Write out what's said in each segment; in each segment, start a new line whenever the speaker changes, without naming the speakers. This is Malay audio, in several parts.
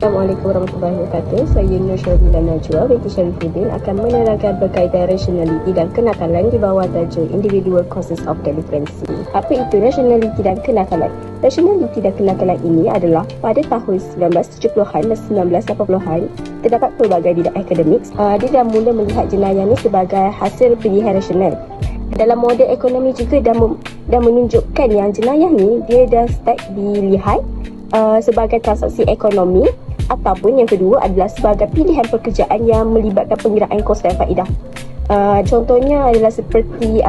Assalamualaikum warahmatullahi wabarakatuh. Saya Nur Syarifah Najwa binti Syarifuddin akan menerangkan berkaitan rationality dan kenakalan di bawah tajuk Individual Causes of Delinquency. Apa itu rationality dan kenakalan? Rationality dan kenakalan ini adalah pada tahun 1970-an dan 1980-an terdapat pelbagai bidang akademik. Dia dah mula melihat jenayah ini sebagai hasil pilihan rasional. Dalam model ekonomi juga dah menunjukkan yang jenayah ni dia dah start dilihat sebagai transaksi ekonomi, ataupun yang kedua adalah sebagai pilihan pekerjaan yang melibatkan pengiraan kos dan faedah. Contohnya adalah seperti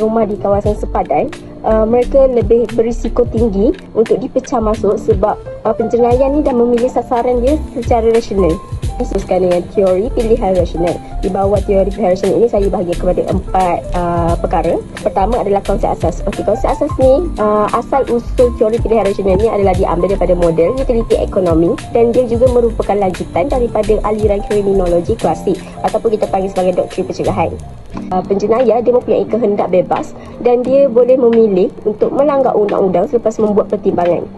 rumah di kawasan sepadan. Mereka lebih berisiko tinggi untuk dipecah masuk sebab penjenayah ni dah memilih sasaran dia secara rasional. Disusun dengan teori pilihan rasional. Di bawah teori pilihan rasional ini saya bahagi kepada 4 perkara. Pertama adalah konsep asas. Okey, konsep asas ni asal usul teori pilihan rasional ni adalah diambil daripada model utility ekonomi dan dia juga merupakan lanjutan daripada aliran kriminologi klasik ataupun kita panggil sebagai doktrin pencegahan. Penjenayah dia mempunyai kehendak bebas dan dia boleh memilih untuk melanggar undang-undang selepas membuat pertimbangan.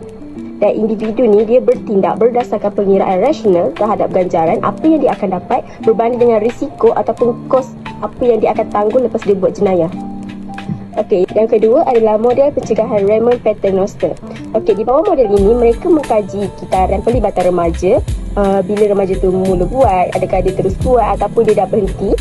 Dan individu ni dia bertindak berdasarkan pengiraan rasional terhadap ganjaran apa yang dia akan dapat berbanding dengan risiko ataupun kos apa yang dia akan tanggung lepas dia buat jenayah. Okey, yang kedua adalah model pencegahan Raymond Paternoster. Okey, di bawah model ini mereka mengkaji kitaran pelibatan remaja, bila remaja tu mula buat, adakah dia terus buat ataupun dia dah berhenti.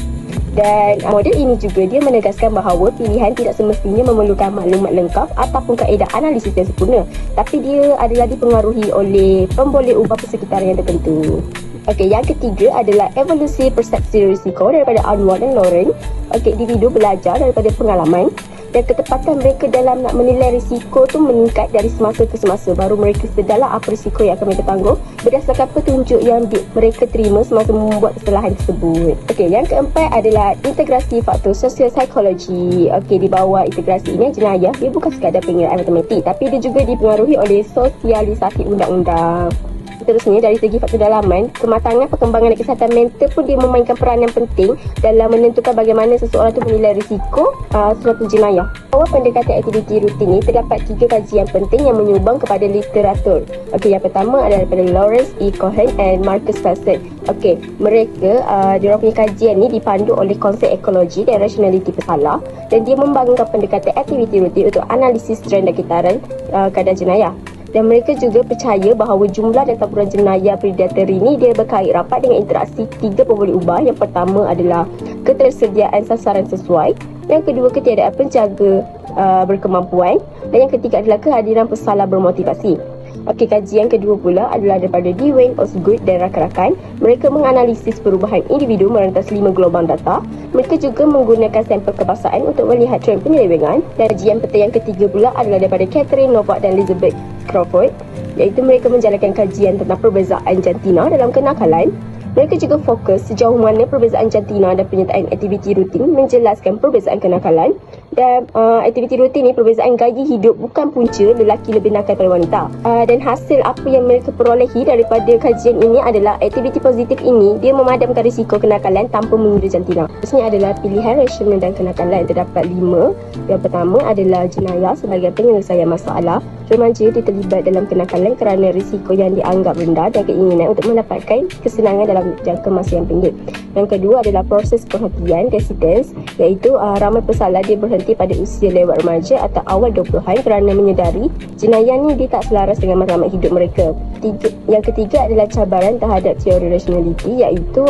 Dan model ini juga dia menegaskan bahawa pilihan tidak semestinya memerlukan maklumat lengkap ataupun kaedah analisis yang sempurna, tapi dia adalah dipengaruhi oleh pemboleh ubah persekitaran yang tertentu. Okey, yang ketiga adalah evolusi persepsi risiko daripada Anwar dan Lauren. Okey, individu belajar daripada pengalaman dan ketepatan mereka dalam nak menilai risiko tu meningkat dari semasa ke semasa. Baru mereka sedarlah apa risiko yang akan mereka tanggung berdasarkan petunjuk yang mereka terima semasa membuat kesalahan tersebut. Okey, yang keempat adalah integrasi faktor sosial psikologi. Okey, di bawah integrasi ini jenayah dia bukan sekadar pengiraan matematik, tapi dia juga dipengaruhi oleh sosialisasi undang-undang. Seterusnya, dari segi faktor dalaman, kematangan perkembangan dan kesihatan mental pun dia memainkan peranan penting dalam menentukan bagaimana seseorang itu menilai risiko suatu jenayah. Bawah pendekatan aktiviti rutin ini terdapat 3 kajian penting yang menyumbang kepada literatur. Okey, yang pertama adalah daripada Lawrence E. Cohen and Marcus Fawcett. Okey, mereka diorang punya kajian ni dipandu oleh konsep ekologi dan rationality pesalah, dan dia membangunkan pendekatan aktiviti rutin untuk analisis trend dan kitaran kadar jenayah. Dan mereka juga percaya bahawa jumlah dan taburan jenayah predator ini dia berkait rapat dengan interaksi 3 pemboleh ubah. Yang pertama adalah ketersediaan sasaran sesuai, yang kedua ketiadaan penjaga berkemampuan, dan yang ketiga adalah kehadiran pesalah bermotivasi. Okey, kajian kedua pula adalah daripada Dwayne Osgood dan rakan-rakan. Mereka menganalisis perubahan individu merentas 5 gelombang data. Mereka juga menggunakan sampel kebasaan untuk melihat trend penyelewengan. Dan kajian peta yang ketiga pula adalah daripada Catherine Novak dan Elizabeth Crawford, iaitu mereka menjalankan kajian tentang perbezaan jantina dalam kenakalan. Mereka juga fokus sejauh mana perbezaan jantina dan penyertaan aktiviti rutin menjelaskan perbezaan kenakalan. Dan aktiviti rutin ni, perbezaan gaya hidup bukan punca lelaki lebih nakal daripada wanita. Dan hasil apa yang mereka perolehi daripada kajian ini adalah aktiviti positif ini dia memadamkan risiko kenakalan tanpa mengira jantina. Maksudnya adalah pilihan rasional dan kenakalan terdapat 5. Yang pertama adalah jenayah sebagai penyelesaian masalah. Remaja dia terlibat dalam kenakalan kerana risiko yang dianggap rendah dan keinginan untuk mendapatkan kesenangan dalam jangka masa yang pendek. Yang kedua adalah proses penghentian, residence, iaitu ramai pesalah dia berhenti pada usia lewat remaja atau awal 20-an kerana menyedari jenayah ni dia tak selaras dengan matlamat hidup mereka. Yang ketiga adalah cabaran terhadap teori rationality, iaitu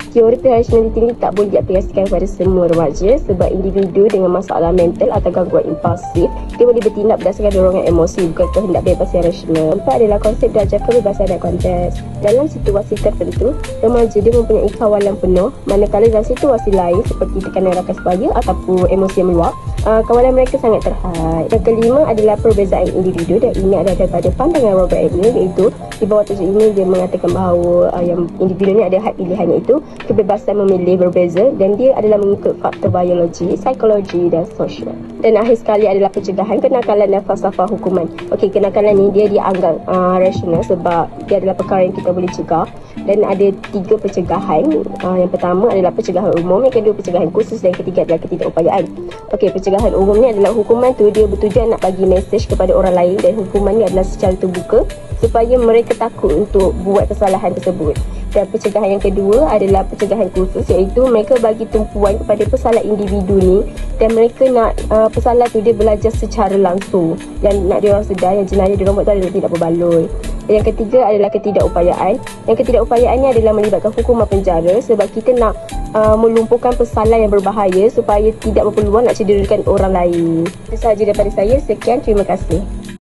teori rationality ini tak boleh diaplikasikan kepada semua remaja sebab individu dengan masalah mental atau gangguan impulsif dia boleh bertindak berdasarkan dorongan emosi, bukan kehendak bebas yang rasional. Empat adalah konsep darjah kebebasan dan konteks. Dalam situasi tertentu, remaja dia mempunyai kawalan penuh, manakala dalam situasi lain seperti tekanan rakan sebaya ataupun emosi yang meluap, kawalan mereka sangat terhad. Yang kelima adalah perbezaan individu, dan ini adalah daripada pandangan Robert Edner, iaitu di bawah tajuk ini dia mengatakan bahawa yang individu ni ada had pilihannya, itu kebebasan memilih berbeza, dan dia adalah mengikut faktor biologi, psikologi dan sosial. Dan akhir sekali adalah pencegahan kenakalan dan falsafah hukuman. Okey, kenakalan ni dia dianggap rasional sebab dia adalah perkara yang kita boleh cegah. Dan ada 3 pencegahan. Yang pertama adalah pencegahan umum, yang kedua pencegahan khusus, dan yang ketiga adalah ketidakupayaan. Okey, pencegahan umum ni adalah hukuman tu dia bertujuan nak bagi mesej kepada orang lain, dan hukuman ni adalah secara terbuka supaya mereka takut untuk buat kesalahan tersebut. Dan pencegahan yang kedua adalah pencegahan khusus, iaitu mereka bagi tumpuan kepada pesalah individu ni, dan mereka nak pesalah tu dia belajar secara langsung, dan nak dia orang sedar yang jenayah dia orang buat tu adalah tidak berbaloi. Dan yang ketiga adalah ketidakupayaan. Yang ketidakupayaan ni adalah melibatkan hukuman penjara, sebab kita nak melumpuhkan pesalah yang berbahaya supaya tidak berpeluang nak cederakan orang lain. Itu sahaja daripada saya. Sekian, terima kasih.